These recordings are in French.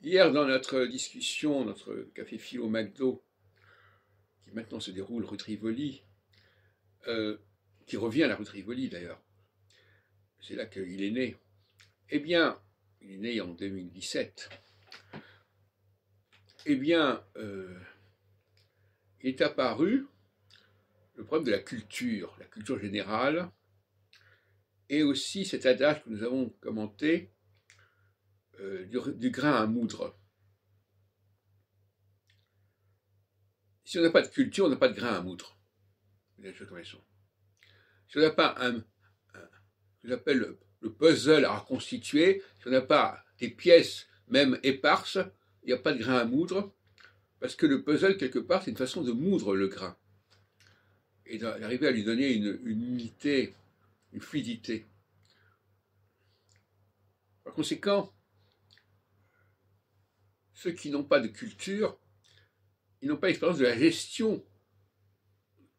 Hier, dans notre discussion, notre café philo McDo, qui maintenant se déroule rue de Rivoli, qui revient à la rue de Rivoli d'ailleurs, c'est là qu'il est né. Eh bien, il est né en 2017. Eh bien, il est apparu le problème de la culture générale, et aussi cet adage que nous avons commenté, du grain à moudre. Si on n'a pas de culture, on n'a pas de grain à moudre. Si on n'a pas ce que j'appelle le puzzle à reconstituer, si on n'a pas des pièces même éparses, il n'y a pas de grain à moudre, parce que le puzzle, quelque part, c'est une façon de moudre le grain, et d'arriver à lui donner une unité, une fluidité. Par conséquent, ceux qui n'ont pas de culture, ils n'ont pas l'expérience de la gestion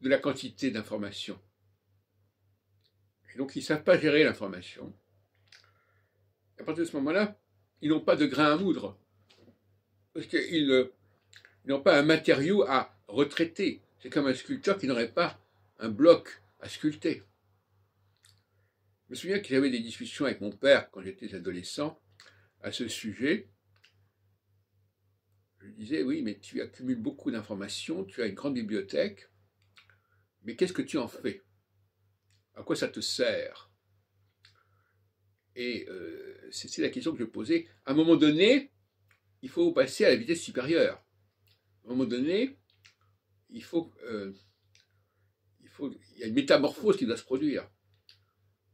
de la quantité d'informations. Et donc, ils ne savent pas gérer l'information. À partir de ce moment-là, ils n'ont pas de grain à moudre, parce qu'ils n'ont pas un matériau à retraiter. C'est comme un sculpteur qui n'aurait pas un bloc à sculpter. Je me souviens que j'avais des discussions avec mon père quand j'étais adolescent à ce sujet. Je lui disais, oui, mais tu accumules beaucoup d'informations, tu as une grande bibliothèque, mais qu'est-ce que tu en fais? À quoi ça te sert? Et c'est la question que je posais. À un moment donné, il faut passer à la vitesse supérieure. À un moment donné, il y a une métamorphose qui doit se produire,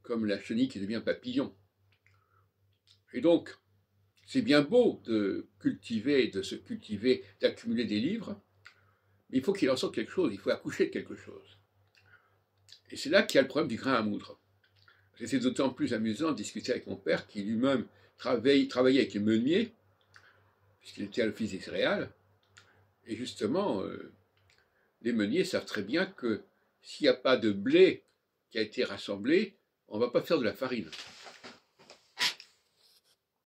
comme la chenille qui devient papillon. Et donc, c'est bien beau de se cultiver, d'accumuler des livres, mais il faut qu'il en sorte quelque chose, il faut accoucher de quelque chose. Et c'est là qu'il y a le problème du grain à moudre. C'est d'autant plus amusant de discuter avec mon père, qui lui-même travaillait avec les meuniers, puisqu'il était à l'office des céréales, et justement, les meuniers savent très bien que s'il n'y a pas de blé qui a été rassemblé, on ne va pas faire de la farine.